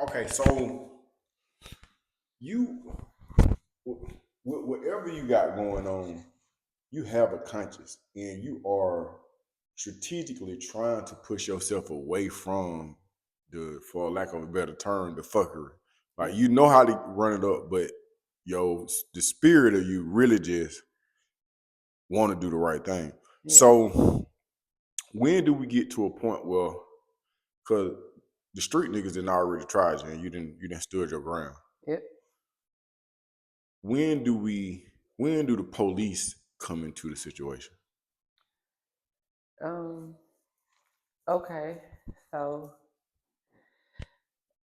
Okay, so you whatever you got going on, you have a conscience, and you are strategically trying to push yourself away from for lack of a better term, the fuckery. Like you know how to run it up, but the spirit of you really just want to do the right thing. Yeah. So when do we get to a point where, because the street niggas didn't already tried you and you didn't stood your ground. Yep. When do we when do the police come into the situation? Um. Okay. So,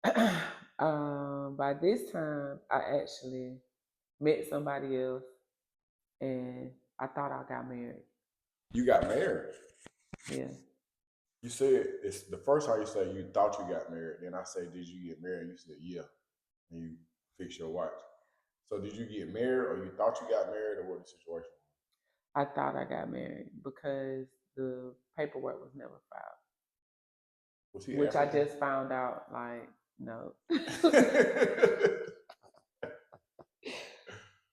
by this time, I actually met somebody else, and I thought I got married. You got married. Yeah. You said it's the first time you say you thought you got married. Then I say, did you get married? You said, yeah. And you fix your watch. So did you get married, or you thought you got married, or what the situation? I thought I got married because the paperwork was never filed, Was he which I African? just found out. Like, no.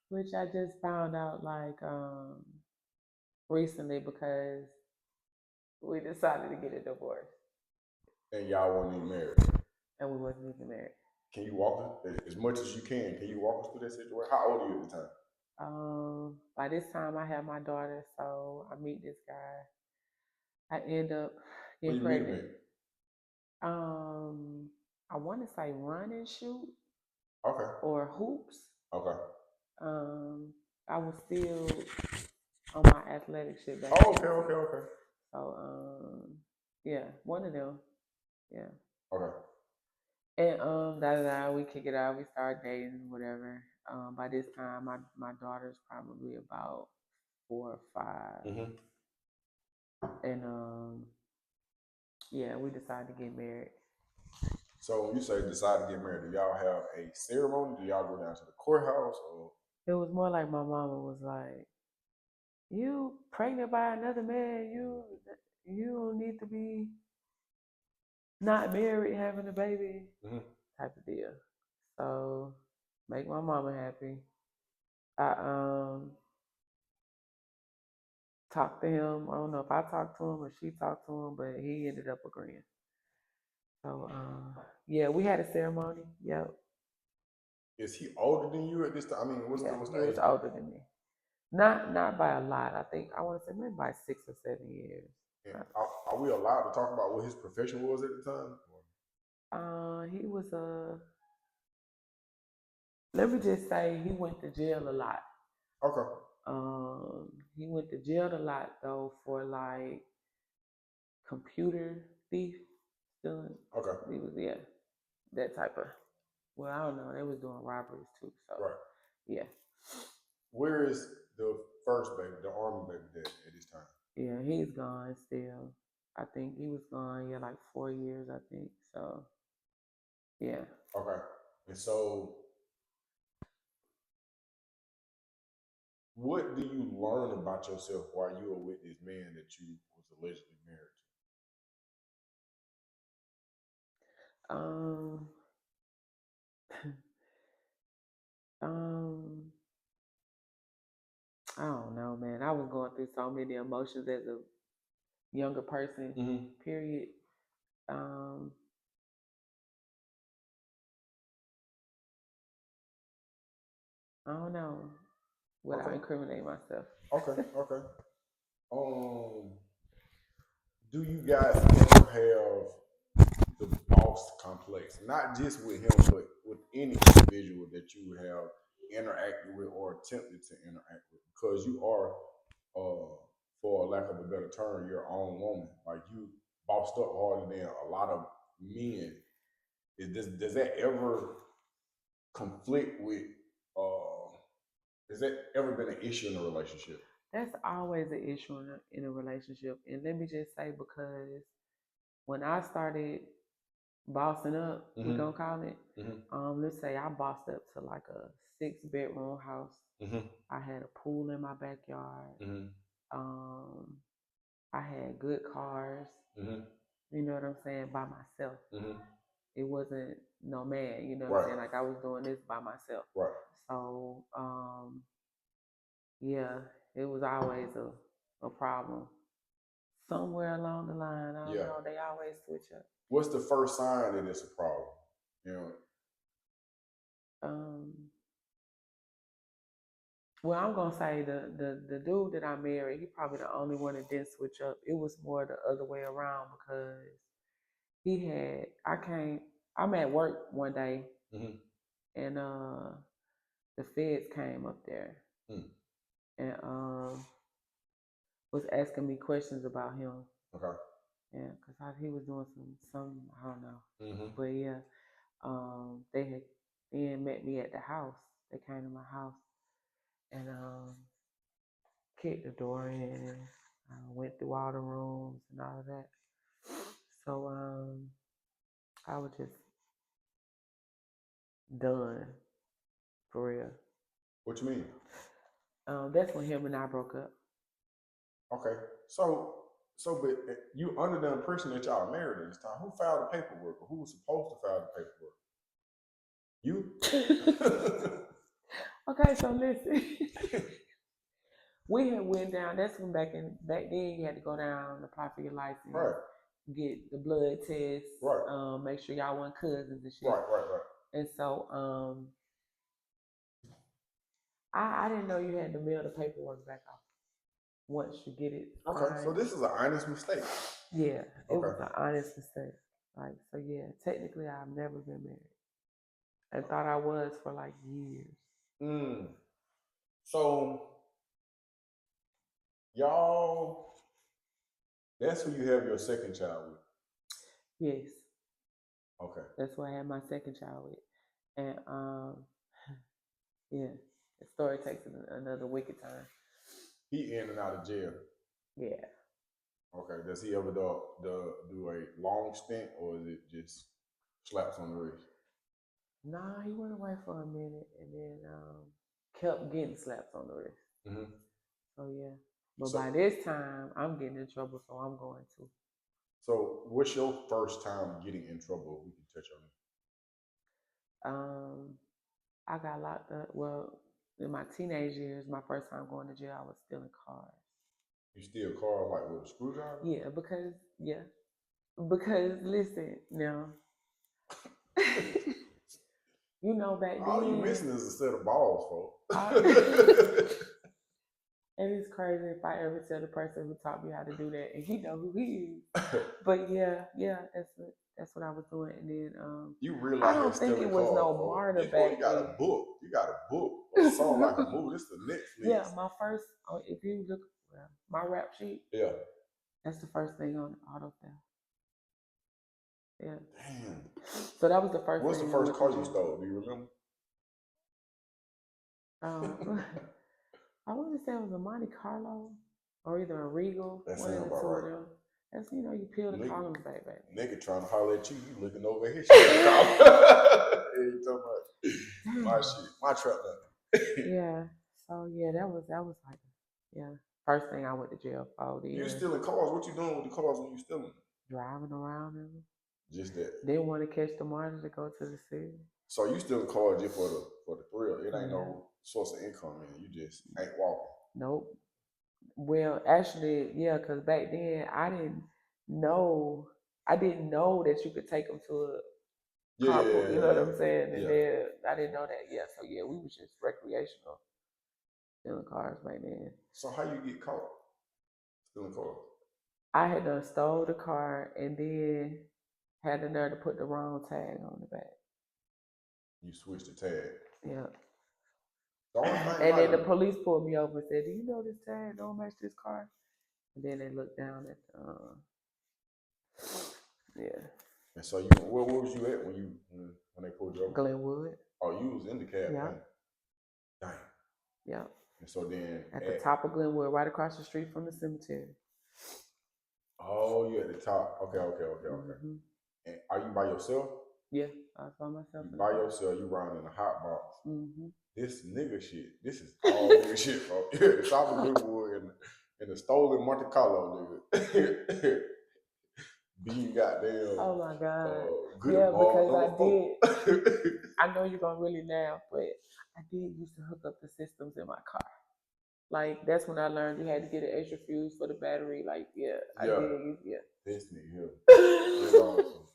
Which I just found out like recently because we decided to get a divorce And y'all weren't even married. and we wasn't even married. Can you walk us as much as you can? Can you walk us through that situation? How old are you at the time? By this time I have my daughter, so I meet this guy. I end up When getting you meet him pregnant. at? Um, I want to say run and shoot Okay. or hoops. Okay. Um, I was still on my athletic shit back Oh, then. okay, okay, okay. So yeah, one of them. Yeah. Okay. And we kick it out, we start dating, whatever. By this time my daughter's probably about 4 or 5. Mm-hmm. And yeah, we decided to get married. So when you say decide to get married, do y'all have a ceremony? Do y'all go down to the courthouse or? It was more like my mama was like, you pregnant by another man, you don't need to be not married having a baby Mm-hmm. type of deal. So make my mama happy. I talked to him. I don't know if I talked to him or she talked to him, but he ended up agreeing. So yeah, we had a ceremony. Yep. Is he older than you at this time? I mean, what's Yeah, the what's he the was age older difference? than me. Not by a lot. I think I want to say maybe by 6 or 7 years. And are we allowed to talk about what his profession was at the time? He was a. Let me just say he went to jail a lot. Okay. He went to jail a lot though for like computer thief stealing. Okay. He was that type of. Well, I don't know. They was doing robberies too. So Right. yeah, Where is the first baby, the army baby dad at this time? yeah, he's gone still. I think he was gone. Yeah, like 4 years. I think so. Yeah. Okay. And so what do you learn about yourself while you were with this man that you was allegedly married Um. um. I don't know, man. I was going through so many emotions as a younger person. to? Mm-hmm. Period. Um. I don't know. Without Okay. incriminating myself. Okay. Okay. Um, do you guys ever have the boss complex? Not just with him, but with any individual that you have interacted with or attempted to interact with, because you are, for lack of a better term, your own woman. Like you bossed up harder than a lot of men. Does that ever conflict with? Uh, has that ever been an issue in a relationship? That's always an issue in a relationship. And let me just say, because when I started bossing up, we Mm-hmm. gonna call it. Mm-hmm. Let's say I bossed up to like a 6 bedroom house. Mm-hmm. I had a pool in my backyard. Mm-hmm. Um, I had good cars. Mm-hmm. You know what I'm saying? By myself. Mm-hmm. it wasn't no man, you know what I'm Right. saying? Like I was doing this by myself. Right. So yeah, it was always a problem. Somewhere along the line, I don't Yeah. know, they always switch up. What's the first sign that it's a problem? You know. Well, I'm gonna say the dude that I married, he probably the only one that didn't switch up. It was more the other way around because I'm at work one day Mm-hmm. and the feds came up there Mm. and was asking me questions about him. Okay. Yeah, because he was doing some I don't know. Mm-hmm. But yeah, they had then met me at the house. They came to my house and kicked the door in and went through all the rooms and all of that. So I was just done for real. What you mean? That's when him and I broke up. Okay. So but you under the impression that y'all married at this time. Who filed the paperwork or who was supposed to file the paperwork? You? Okay, so listen. We had went down. That's when back then you had to go down, apply for your license, Right. get the blood test, Right. make sure y'all weren't cousins and shit. Right. And so I didn't know you had to mail the paperwork back off once you get it. Okay, signed. so this is an honest mistake. Yeah, it was Okay. an honest mistake. Like, so yeah, technically I've never been married. I thought I was for like years. So y'all, that's who you have your second child with. Yes, Okay. that's who I had my second child with. And yeah, the story takes another wicked time. He in and out of jail. Yeah. Okay. Does he ever do a long stint or is it just slaps on the wrist? Nah, he went away for a minute and then kept getting slaps on the wrist. Mm-hmm. So yeah. But by this time, I'm getting in trouble, so I'm going to. So what's your first time getting in trouble? We can touch on it. I got locked up. Well, in my teenage years, my first time going to jail, I was stealing cars. You steal cars like with a screwdriver? Yeah, because listen, now, you know back then. All you missing is a set of balls, folks. And it's crazy if I ever tell the person who taught me how to do that, and he know who he is. But yeah, that's what I was doing. And then you realize I don't think it was no martyr back then. You got a book or something like a movie. This is the Netflix. Yeah, my first. If you look, my rap sheet. Yeah. That's the first thing on auto theft. Yeah. Damn. So that was the first. What's the first car you stole? Do you remember? I want to say it was a Monte Carlo or either a Regal. That one of sounds the about two right. of them. That's you peel the columns back. Nigga trying to holler at you, you looking over his shit. You talking about my shit, my trap nothing. Yeah. So yeah, that was like first thing I went to jail for. You stealing cars? What you doing with the cars when you stealing? Driving around them. Just that. Didn't want to catch the martyr to go to the city. So you stealing cars just for the thrill? It ain't no source of income in it. You just ain't walking. Nope. Well, actually, yeah, because back then I didn't know that you could take them to a carpool. You know what I'm saying? And then I didn't know that. Yeah, so yeah, we was just recreational stealing cars back then. So how you get caught stealing cars? I had done stole the car and then had the nerve to put the wrong tag on the back. You switched the tag. Yeah. And then the police pulled me over and said, "Do you know this tag don't match this car?" And then they looked down at yeah. And so where was you at when they pulled you over? Glenwood. Oh, you was in the cab. Yeah. Dang. Yeah. And so then at the top of Glenwood, right across the street from the cemetery. Oh, you at the top. Okay. Mm-hmm. And are you by yourself? Yeah, I was by myself. You by yourself, you riding in a hot box. Mm-hmm. This nigga shit. This is all nigga shit, folks. Yeah, the top of Glenwood and the stolen Monte Carlo, nigga. being goddamn. Oh my God. Good Yeah, because number I 4. did. I know you're gonna really laugh, but I did used to hook up the systems in my car. Like that's when I learned you had to get an extra fuse for the battery. Like, yeah, I Yeah. did. Yeah. This nigga here. That's awesome.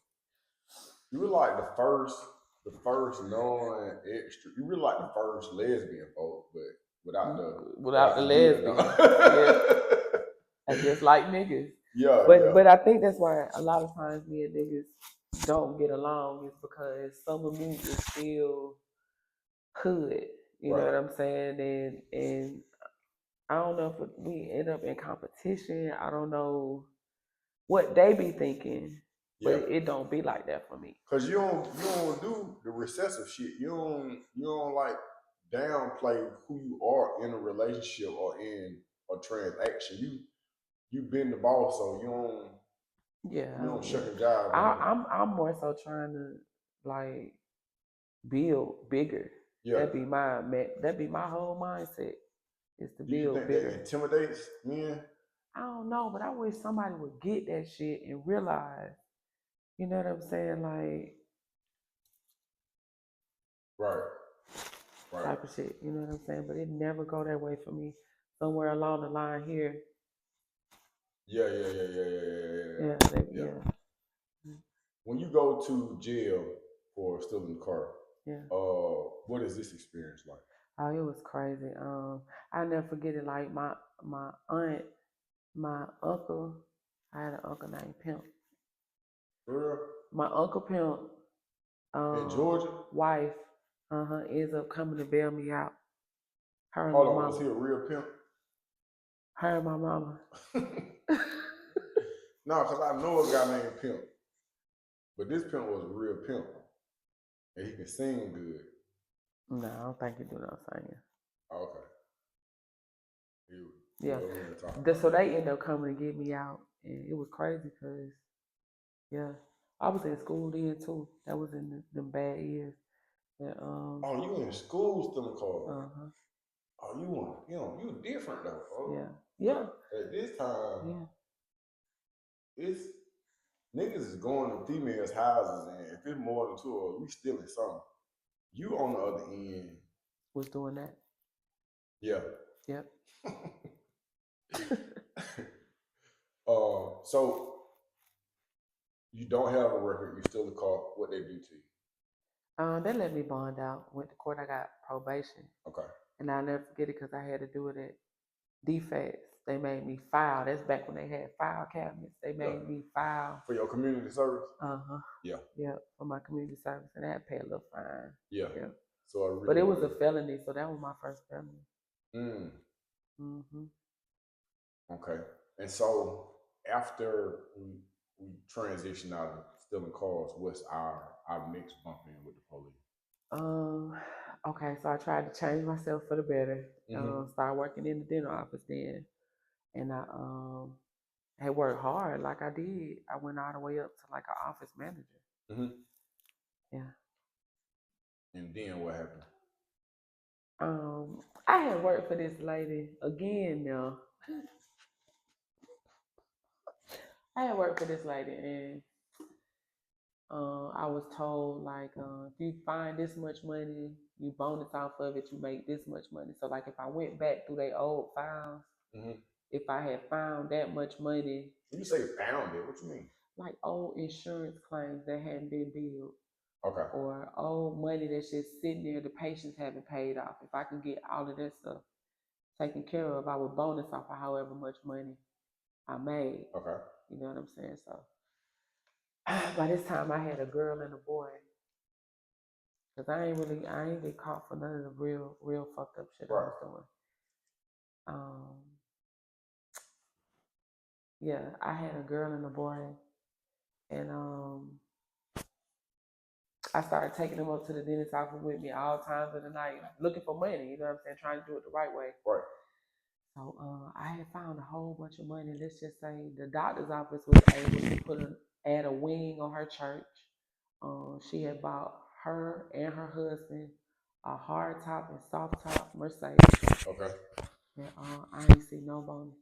You were like the first non-extra. You were like the first lesbian folk, but without the gear, lesbian. though. Yeah. I just like niggas. Yeah, But I think that's why a lot of times me and niggas don't get along is because some of me is still hood. You know what I'm saying? And I don't know if we end up in competition. I don't know what they be thinking, but it don't be like that for me. Cause you don't do the recessive shit. You don't like downplay who you are in a relationship or in a transaction. You been the boss, so you don't shuck and jive. I'm more so trying to like build bigger. Yeah. That'd be my whole mindset is to Do you build think bigger. that intimidates men? I don't know, but I wish somebody would get that shit and realize, you know what I'm saying, like right, type of shit. You know what I'm saying? But it never go that way for me. Somewhere along the line here. Yeah. When you go to jail for stealing the car, what is this experience like? Oh, it was crazy. I never forget it. Like my aunt, my uncle, I had an uncle named Pimp. For real? My uncle Pimp, in Georgia, wife, ends up coming to bail me out. Her and Hold my on, mama. was he a real pimp? Her and my mama. No, because I know a guy named Pimp, but this pimp was a real pimp, and he can sing good. No, I don't think he do no singing. Okay. Yeah. So they ended up coming to get me out, and it was crazy because, yeah, I was in school then too. That was in them bad years. And, oh, you in school still in college? Oh, you different though. Oh. Yeah. At this time, it's niggas is going to females' houses, and if it's more than 2, we stealing something. You on the other end was doing that. Yeah. Yep. So you don't have a record. You still in car. What they do to you? They let me bond out. Went to court. I got probation. Okay. And I'll never forget it because I had to do it at DFAS. They made me file. That's back when they had file cabinets. They made me file. For your community service? Yeah, for my community service. And I had to pay a little fine. Yeah. So really but it was a felony, so that was my first felony. Okay. And so after we transition out of stealing cars, what's our next bump in with the police? Okay, so I tried to change myself for the better. Started working in the dental office then. And I had worked hard like I did. I went all the way up to like an office manager. Yeah. And then what happened? I had worked for this lady again now. I had worked for this lady and I was told like if you find this much money, you bonus off of it, you make this much money. So like if I went back through their old files, if I had found that much money. When you say found it, what you mean? Like old insurance claims that hadn't been billed. Okay. Or old money that's just sitting there, the patients haven't paid off. If I can get all of that stuff taken care of, I would bonus off of however much money I made. Okay. You know what I'm saying? So by this time I had a girl and a boy. Cause I ain't get caught for none of the real fucked up shit I was doing. Yeah, I had a girl and a boy, and I started taking them up to the dentist office with me all times of the night, looking for money. You know what I'm saying? Trying to do it the right way. Right. So I had found a whole bunch of money. Let's just say the doctor's office was able to add a wing on her church. She had bought her and her husband a hard top and soft top Mercedes. Okay. And I ain't see no bonus.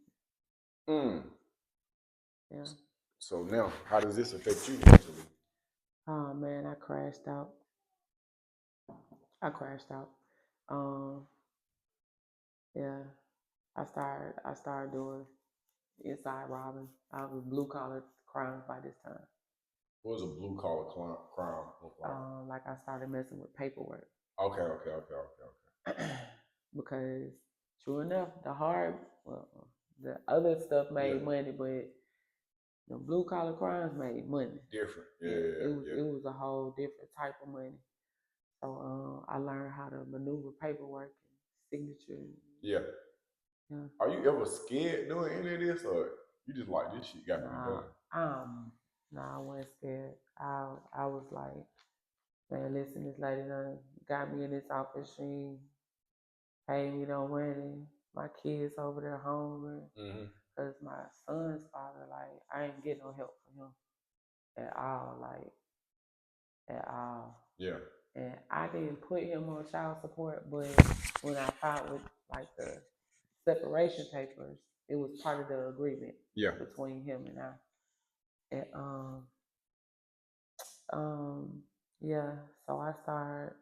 Yeah. So now, how does this affect you mentally? Oh man, I crashed out. Yeah, I started doing inside robbing. I was blue collar crimes by this time. What was a blue collar crime look like? Like I started messing with paperwork. Okay. Because true enough, the other stuff made money, but the blue collar crimes made money. Different. It was a whole different type of money. So I learned how to maneuver paperwork and signature. Yeah. Are you ever scared doing any of this, or you just like this shit got to be done? I wasn't scared. I was like, man, listen, this lady done got me in this office. She paid me no money. My kids over there hungry. Because my son's father, like, I ain't getting no help from him at all. Yeah. And I didn't put him on child support, but when I filed with like the separation papers, it was part of the agreement between him and I. And so I started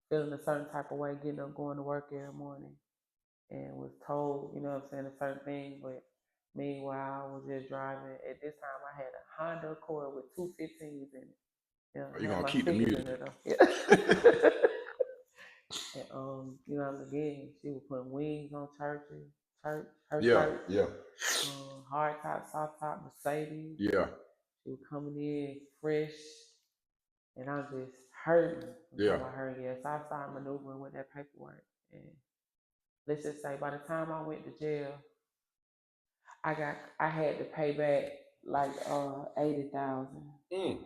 feeling a certain type of way, getting up, going to work every morning, and was told, you know what I'm saying, a certain thing, but meanwhile I was just driving. At this time I had a Honda Accord with 215s in it. Yeah, you gonna keep the music. And again, she was putting wings on churches, church. Hard top, soft top, Mercedes. Yeah. She was coming in fresh, and I'm just hurting. So I started maneuvering with that paperwork, and let's just say by the time I went to jail, I had to pay back like $80,000.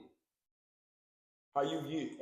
How you get